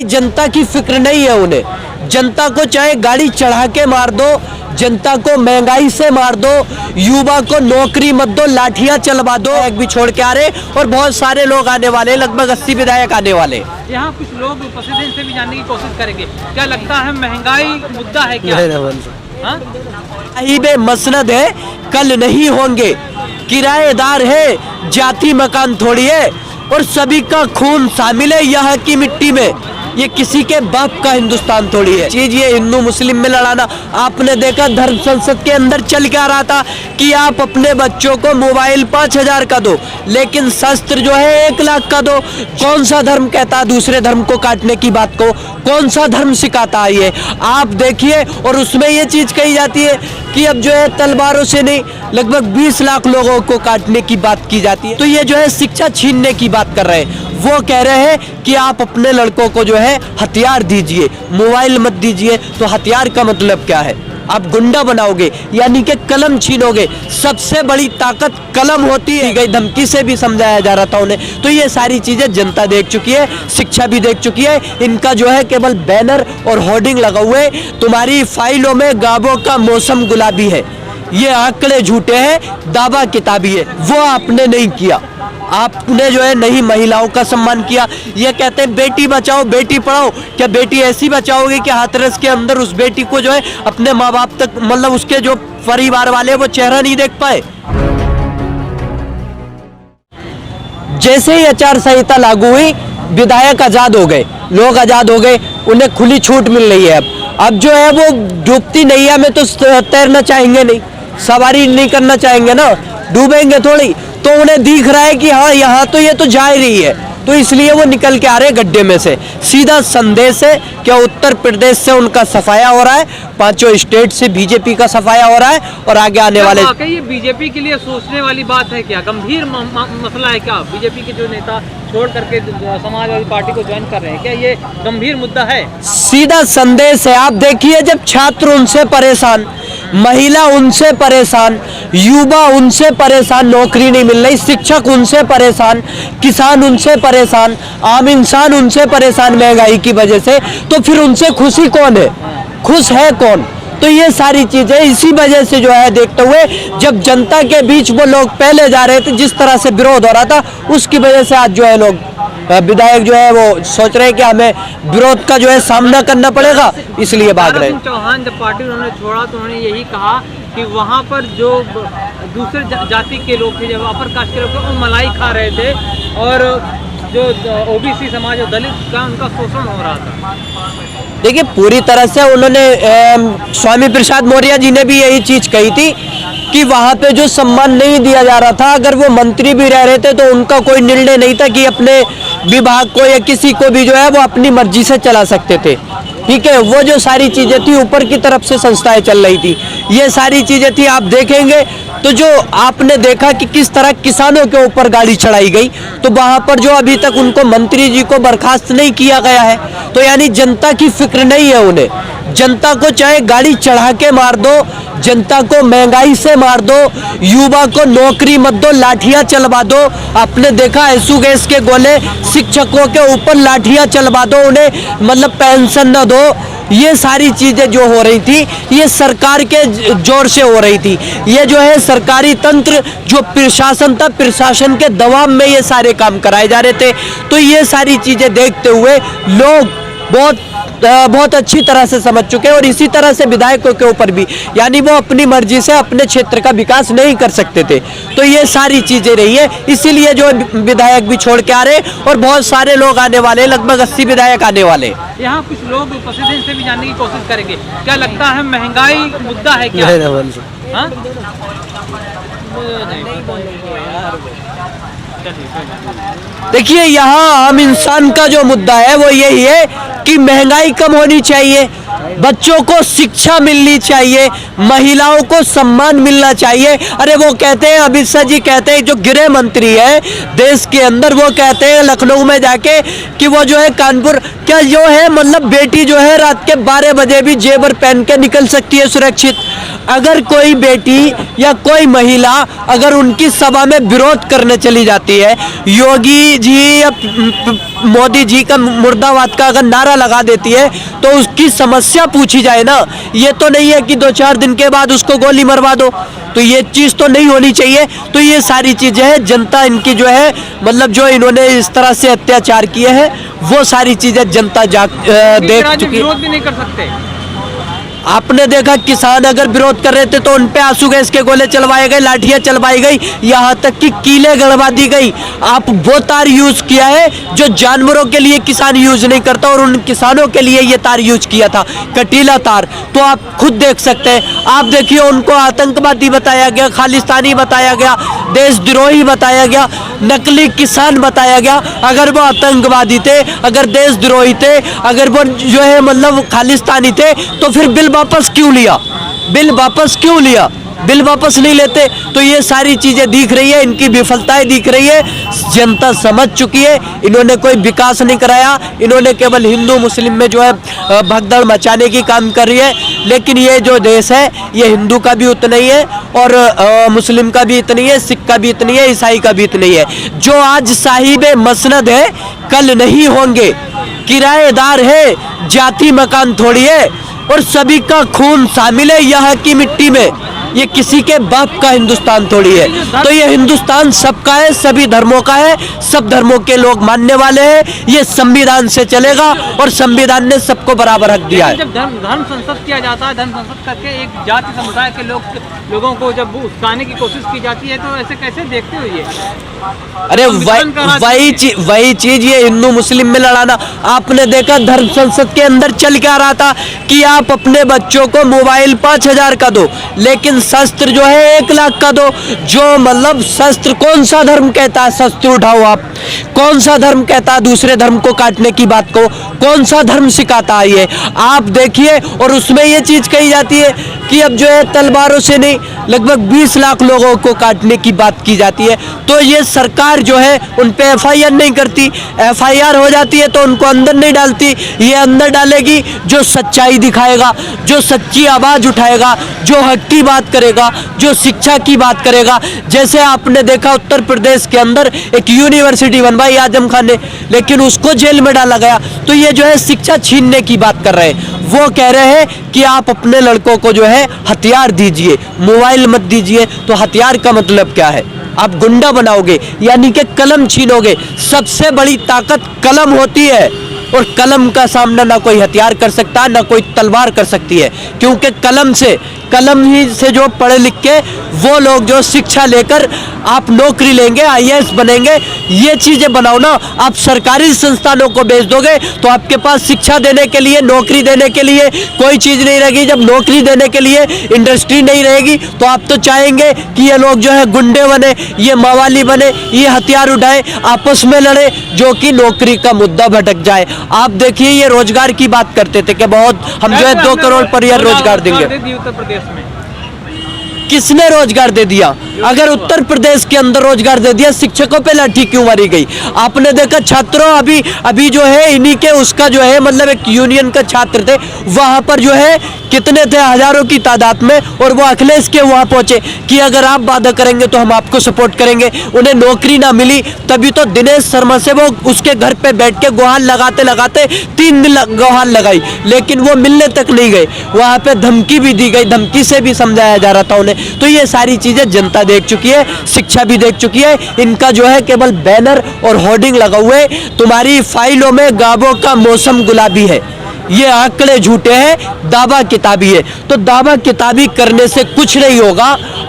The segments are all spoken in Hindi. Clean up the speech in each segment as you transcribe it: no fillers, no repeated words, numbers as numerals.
जनता की फिक्र नहीं है उन्हें। जनता को चाहे गाड़ी चढ़ा के मार दो, जनता को महंगाई से मार दो, युवा को नौकरी मत दो, लाठियां चलवा दो। एक भी छोड़ के आ रहे और बहुत सारे लोग आने वाले, लगभग 80 विधायक आने वाले। यहाँ कुछ लोग उपस्थित हैं, इनसे भी जानने की कोशिश करेंगे। क्या लगता है महंगाई मुद्दा है क्या? साहिबे मसनद है, कल नहीं होंगे, किराएदार है, जाति मकान थोड़ी है और सभी का खून शामिल है यहाँ की मिट्टी में। ये किसी के बाप का हिंदुस्तान थोड़ी है। चीज ये हिंदू मुस्लिम में लड़ाना, आपने देखा धर्म संसद के अंदर चल के आ रहा था कि आप अपने बच्चों को मोबाइल 5000 का दो, लेकिन शस्त्र जो है 1 लाख का दो। कौन सा धर्म कहता है दूसरे धर्म को काटने की बात को? कौन सा धर्म सिखाता है ये? आप देखिए। और उसमें ये चीज कही जाती है कि अब जो है तलवारों से नहीं, लगभग 20 लाख लोगों को काटने की बात की जाती है। तो ये जो है शिक्षा छीनने की बात कर रहे हैं। वो कह रहे हैं कि आप अपने लड़कों को जो है हथियार दीजिए, मोबाइल मत दीजिए। तो हथियार का मतलब क्या है? आप गुंडा बनाओगे, यानी कि कलम छीनोगे। सबसे बड़ी ताकत कलम होती है। गई धमकी से भी समझाया जा रहा था उन्हें। तो ये सारी चीजें जनता देख चुकी है, शिक्षा भी देख चुकी है। इनका जो है केवल बैनर और होर्डिंग लगा हुए, तुम्हारी फाइलों में गाबों का मौसम गुलाबी है। ये आंकड़े झूठे हैं, दावा किताबी है। वो आपने नहीं किया। आपने जो है नहीं महिलाओं का सम्मान किया। ये कहते हैं बेटी बचाओ बेटी पढ़ाओ। क्या बेटी ऐसी बचाओगे कि हाथरस के अंदर उस बेटी को जो है अपने माँ बाप तक, मतलब उसके जो परिवार वाले वो चेहरा नहीं देख पाए? जैसे ही आचार संहिता लागू हुई, विधायक आजाद हो गए, लोग आजाद हो गए, उन्हें खुली छूट मिल रही है। अब जो है वो डूबती नैया में तो तैरना चाहेंगे नहीं, सवारी नहीं करना चाहेंगे ना, डूबेंगे थोड़ी। तो उन्हें दिख रहा है कि हाँ यहाँ तो ये तो जा ही रही है, तो इसलिए वो निकल के आ रहे गड्ढे में से। सीधा संदेश है क्या उत्तर प्रदेश से उनका सफाया हो रहा है, 5 स्टेट से बीजेपी का सफाया हो रहा है और आगे आने वाले। ये बीजेपी के लिए सोचने वाली बात है क्या? गंभीर मसला है क्या? बीजेपी के जो नेता छोड़ करके समाजवादी पार्टी को ज्वाइन कर रहे हैं, क्या ये गंभीर मुद्दा है? सीधा संदेश है। आप देखिए, जब छात्र उनसे परेशान, महिला उनसे परेशान, युवा उनसे परेशान, नौकरी नहीं मिल रही, शिक्षक उनसे परेशान, किसान उनसे परेशान, आम इंसान उनसे परेशान महंगाई की वजह से, तो फिर उनसे खुशी कौन है? खुश है कौन? तो ये सारी चीजें इसी वजह से जो है देखते हुए, जब जनता के बीच वो लोग पहले जा रहे थे, जिस तरह से विरोध हो रहा था, उसकी वजह से आज जो है लोग विधायक जो है वो सोच रहे हैं कि हमें विरोध का जो है सामना करना पड़ेगा, इसलिए भाग रहे हैं। चौहान जब पार्टी उन्होंने छोड़ा तो उन्होंने यही कहा कि वहाँ पर जो दूसरे जाति के लोग थे, जब अपर कास्ट के लोग थे, वो मलाई खा रहे थे और जो ओबीसी समाज और दलित का उनका शोषण हो रहा था। देखिए, पूरी तरह से उन्होंने स्वामी प्रसाद मौर्य जी ने भी यही चीज कही थी कि वहाँ पे जो सम्मान नहीं दिया जा रहा था, अगर वो मंत्री भी रह रहे थे तो उनका कोई निर्णय नहीं था कि अपने विभाग को या किसी को भी जो है वो अपनी मर्जी से चला सकते थे। ठीक है, वो जो सारी चीजें थी ऊपर की तरफ से संस्थाएं चल रही थी, ये सारी चीजें थी। आप देखेंगे तो जो आपने देखा कि किस तरह किसानों के ऊपर गाड़ी चढ़ाई गई, तो वहां पर जो अभी तक उनको मंत्री जी को बर्खास्त नहीं किया गया है। तो यानी जनता की फिक्र नहीं है उन्हें। जनता को चाहे गाड़ी चढ़ा के मार दो, जनता को महंगाई से मार दो, युवा को नौकरी मत दो, लाठियां चलवा दो। आपने देखा एसू गैस के गोले, शिक्षकों के ऊपर लाठियां चलवा दो, उन्हें मतलब पेंशन न दो। ये सारी चीजें जो हो रही थी, ये सरकार के जोर से हो रही थी। ये जो है सरकारी तंत्र, जो प्रशासन था, प्रशासन के दबाव में ये सारे काम कराए जा रहे थे। तो ये सारी चीजें देखते हुए लोग बहुत अच्छी तरह से समझ चुके हैं। और इसी तरह से विधायकों के ऊपर भी, यानी वो अपनी मर्जी से अपने क्षेत्र का विकास नहीं कर सकते थे। तो ये सारी चीजें रही है, इसीलिए जो विधायक भी छोड़ के आ रहे और बहुत सारे लोग आने वाले, लगभग 80 विधायक आने वाले। यहाँ कुछ लोग उपस्थित हैं, इनसे भी जानने की कोशिश करेंगे। क्या लगता है महंगाई मुद्दा है क्या? देखिए, यहाँ आम इंसान का जो मुद्दा है वो यही है कि महंगाई कम होनी चाहिए, बच्चों को शिक्षा मिलनी चाहिए, महिलाओं को सम्मान मिलना चाहिए। अरे वो कहते हैं, अमित शाह जी कहते हैं, जो गृह मंत्री है देश के अंदर, वो कहते हैं लखनऊ में जाके कि वो जो है कानपुर, क्या जो है मतलब बेटी जो है रात के 12 बजे भी जेवर पहन के निकल सकती है सुरक्षित। अगर कोई बेटी या कोई महिला अगर उनकी सभा में विरोध करने चली जाती है, योगी जी या मोदी जी का मुर्दाबाद का अगर नारा लगा देती है, तो उसकी समस्या पूछी जाए ना। ये तो नहीं है कि 2-4 दिन के बाद उसको गोली मरवा दो, तो ये चीज़ तो नहीं होनी चाहिए। तो ये सारी चीज़ें हैं, जनता इनकी जो है मतलब जो इन्होंने इस तरह से अत्याचार किए हैं वो सारी चीज़ें जनता देख चुकी है। विरोध भी नहीं कर सकते। आपने देखा किसान अगर विरोध कर रहे थे तो उन पे आंसू गैस के गोले चलवाए गए, लाठियां चलवाई गई, यहाँ तक कि कीलें गड़वा दी गई। आप वो तार यूज किया है जो जानवरों के लिए किसान यूज नहीं करता, और उन किसानों के लिए ये तार यूज किया था, कटीला तार। तो आप खुद देख सकते हैं। आप देखिए उनको आतंकवादी बताया गया, खालिस्तानी बताया गया, देशद्रोही बताया गया, नकली किसान बताया गया। अगर वो आतंकवादी थे, अगर देशद्रोही थे, अगर वो जो है मतलब खालिस्तानी थे, तो फिर बिल वापस क्यों लिया? बिल वापस क्यों लिया? बिल वापस नहीं लेते। तो ये सारी चीजें दिख रही है, इनकी विफलताएं दिख रही है, जनता समझ चुकी है। इन्होंने कोई विकास नहीं कराया, इन्होंने केवल हिंदू मुस्लिम में जो है भगदड़ मचाने की काम कर रही है। लेकिन ये जो देश है ये हिंदू का भी उतना ही है, और मुस्लिम का भी इतनी है, सिख का भी इतनी है, ईसाई का भी इतनी है। जो आज साहिब मसनद है कल नहीं होंगे, किराएदार है, जाति मकान थोड़ी है, और सभी का खून शामिल है यहाँ की मिट्टी में। ये किसी के बाप का हिंदुस्तान थोड़ी है। तो ये हिंदुस्तान सबका है, सभी धर्मों का है, सब धर्मों के लोग मानने वाले हैं। ये संविधान से चलेगा, और संविधान ने सबको बराबर हक दिया है। जब धर्म संसद किया जाता है, धर्म संसद करके एक जाति समुदाय के लोगों को जब उकसाने की कोशिश की जाती है, तो ऐसे कैसे देखते हो ये? अरे वही चीज ये हिंदू मुस्लिम में लड़ाना। आपने देखा धर्म संसद के अंदर चल के आ रहा था कि आप अपने बच्चों को मोबाइल 5,000 का दो, लेकिन शस्त्र जो है 1 लाख का दो। जो मतलब शस्त्र, कौन सा धर्म कहता है शस्त्र उठाओ? आप कौन सा धर्म कहता है दूसरे धर्म को काटने की बात को? कौन सा धर्म सिखाता है ये? आप देखिए। और उसमें ये चीज कही जाती है कि अब जो है तलवारों से नहीं, लगभग 20 लाख लोगों को काटने की बात की जाती है। तो ये सरकार जो है उन पे FIR नहीं करती, FIR हो जाती है तो उनको अंदर नहीं डालती। ये अंदर डालेगी जो सच्चाई दिखाएगा, जो सच्ची आवाज उठाएगा, जो हक की बात करेगा, जो शिक्षा की बात करेगा। जैसे आपने देखा उत्तर प्रदेश के अंदर एक यूनिवर्सिटी बनवाई आजम खान ने, लेकिन उसको जेल में डाला गया। तो ये जो है शिक्षा छीनने की बात कर रहे हैं। वो कह रहे हैं कि आप अपने लड़कों को जो है हथियार दीजिए, मोबाइल मत दीजिए। तो हथियार का मतलब क्या है? आप गुंडा बनाओगे, यानी कि कलम छीनोगे। सबसे बड़ी ताकत कलम होती है, और कलम का सामना ना कोई हथियार कर सकता, ना कोई तलवार कर सकती है। क्योंकि कलम ही से जो पढ़े लिख के वो लोग जो शिक्षा लेकर आप नौकरी लेंगे, IAS बनेंगे। ये चीजें बनाओ ना। आप सरकारी संस्थानों को बेच दोगे तो आपके पास शिक्षा देने के लिए, नौकरी देने के लिए कोई चीज नहीं रहेगी। जब नौकरी देने के लिए इंडस्ट्री नहीं रहेगी, तो आप तो चाहेंगे कि ये लोग जो है गुंडे बने, ये मवाली बने, ये हथियार उठाए, आपस में लड़े, जो कि नौकरी का मुद्दा भटक जाए। आप देखिए ये रोजगार की बात करते थे कि बहुत हम जो है 2 करोड़ पर ईयर रोजगार देंगे। उत्तर प्रदेश में किसने रोजगार दे दिया? अगर उत्तर प्रदेश के अंदर रोजगार दे दिया, शिक्षकों पे लाठी क्यों मारी गई? आपने देखा छात्रों अभी जो है इन्हीं के उसका जो है मतलब एक यूनियन का छात्र थे, वहां पर जो है कितने थे, हजारों की तादाद में, और वो अखिलेश के वहां पहुंचे कि अगर आप वादा करेंगे तो हम आपको सपोर्ट करेंगे। उन्हें नौकरी ना मिली, तभी तो दिनेश शर्मा से वो उसके घर पे बैठ के गुहार लगाते लगाते 3 दिन गुहार लगाई, लेकिन वो मिलने तक नहीं गए। वहां पे धमकी भी दी गई, धमकी से भी समझाया जा रहा था उन्हें। तो ये सारी चीजें जनता देख चुकी है, शिक्षा भी देख चुकी है। इनका जो है केवल बैनर और होर्डिंग लगा हुए, तुम्हारी फाइलों में गाबों का मौसम गुलाबी है। ये आंकड़े झूठे हैं, दावा किताबी है। तो दावा किताबी करने से कुछ नहीं होगा।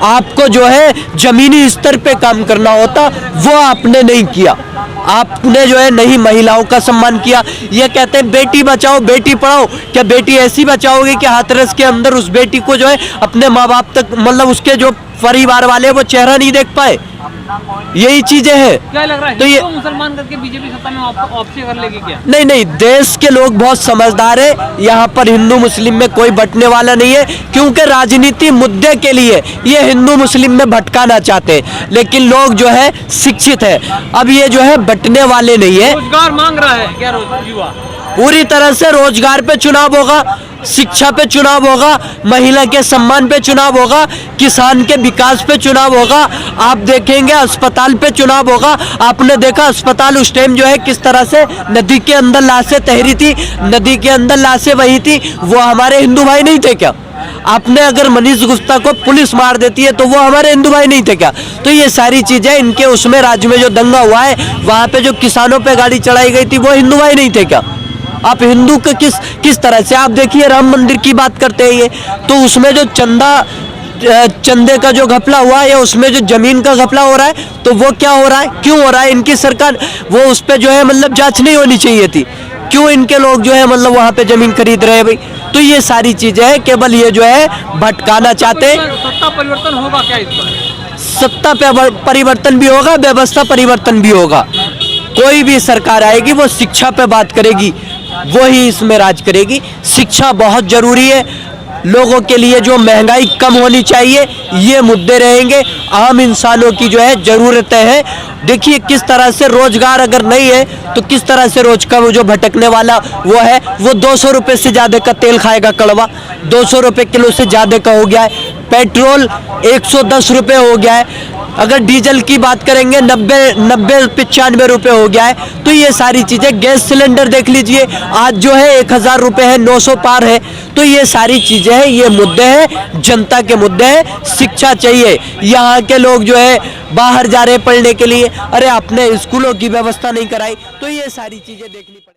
आपको जो है जमीनी स्तर पे काम करना होता, वो आपने नहीं किया। आपने जो है नहीं महिलाओं का सम्मान किया। ये कहते हैं बेटी बचाओ बेटी पढ़ाओ। क्या बेटी ऐसी बचाओगे कि हाथरस के अंदर उस बेटी को जो है अपने माँ बाप तक, मतलब उसके जो परिवार वाले वो चेहरा नहीं देख पाए? यही चीजें हैं। क्या लग रहा है, तो ये मुसलमान करके बीजेपी सत्ता में ऑप्शन कर लेगी क्या? नहीं, देश के लोग बहुत समझदार है। यहाँ पर हिंदू मुस्लिम में कोई बंटने वाला नहीं है, क्योंकि राजनीति मुद्दे के लिए ये हिंदू मुस्लिम में भटकाना चाहते हैं। लेकिन लोग जो है शिक्षित है, अब ये जो है बंटने वाले नहीं है। रोजगार मांग रहा है क्या युवा? पूरी तरह से रोजगार पे चुनाव होगा। शिक्षा पे चुनाव होगा, महिला के सम्मान पे चुनाव होगा, किसान के विकास पे चुनाव होगा, आप देखेंगे अस्पताल पे चुनाव होगा। आपने देखा अस्पताल उस टाइम जो है किस तरह से नदी के अंदर लाशें तैरी थी, नदी के अंदर लाशें बही थी, वो हमारे हिंदू भाई नहीं थे क्या? आपने अगर मनीष गुप्ता को पुलिस मार देती है तो वो हमारे हिंदू भाई नहीं थे क्या? तो ये सारी चीजें इनके उसमें राज्य में जो दंगा हुआ है, वहां पे जो किसानों पे गाड़ी चढ़ाई गई थी, वो हिंदू भाई नहीं थे क्या? आप हिंदू के किस तरह से, आप देखिए राम मंदिर की बात करते हैं ये, तो उसमें जो चंदे का जो घपला हुआ है या उसमें जो जमीन का घपला हो रहा है, तो वो क्या हो रहा है, क्यों हो रहा है? इनकी सरकार वो उस पे जो है मतलब जांच नहीं होनी चाहिए थी, क्यों इनके लोग जो है मतलब वहां पे जमीन खरीद रहे हैं भाई? तो ये सारी चीजें है, केवल ये जो है भटकाना चाहते हैं। सत्ता परिवर्तन होगा क्या इस बार? सत्ता पे परिवर्तन भी होगा, व्यवस्था परिवर्तन भी होगा। कोई भी सरकार आएगी वो शिक्षा पे बात करेगी, वो ही इसमें राज करेगी। शिक्षा बहुत जरूरी है, लोगों के लिए जो महंगाई कम होनी चाहिए, ये मुद्दे रहेंगे। आम इंसानों की जो है ज़रूरतें हैं। देखिए किस तरह से रोजगार अगर नहीं है तो किस तरह से रोज का वो जो भटकने वाला वो है, वो 200 रुपये से ज़्यादा का तेल खाएगा कड़वा, 200 रुपये किलो से ज़्यादा का हो गया है। पेट्रोल 110 रुपये हो गया है। अगर डीजल की बात करेंगे 90-95 रुपये हो गया है। तो ये सारी चीज़ें, गैस सिलेंडर देख लीजिए आज जो है 1000 रुपये है, 900 पार है। तो ये सारी चीज़ें हैं, ये मुद्दे हैं, जनता के मुद्दे हैं। शिक्षा चाहिए, यहाँ के लोग जो है बाहर जा रहे पढ़ने के लिए, अरे आपने स्कूलों की व्यवस्था नहीं कराई, तो ये सारी चीज़ें देखनी पड़ेगी।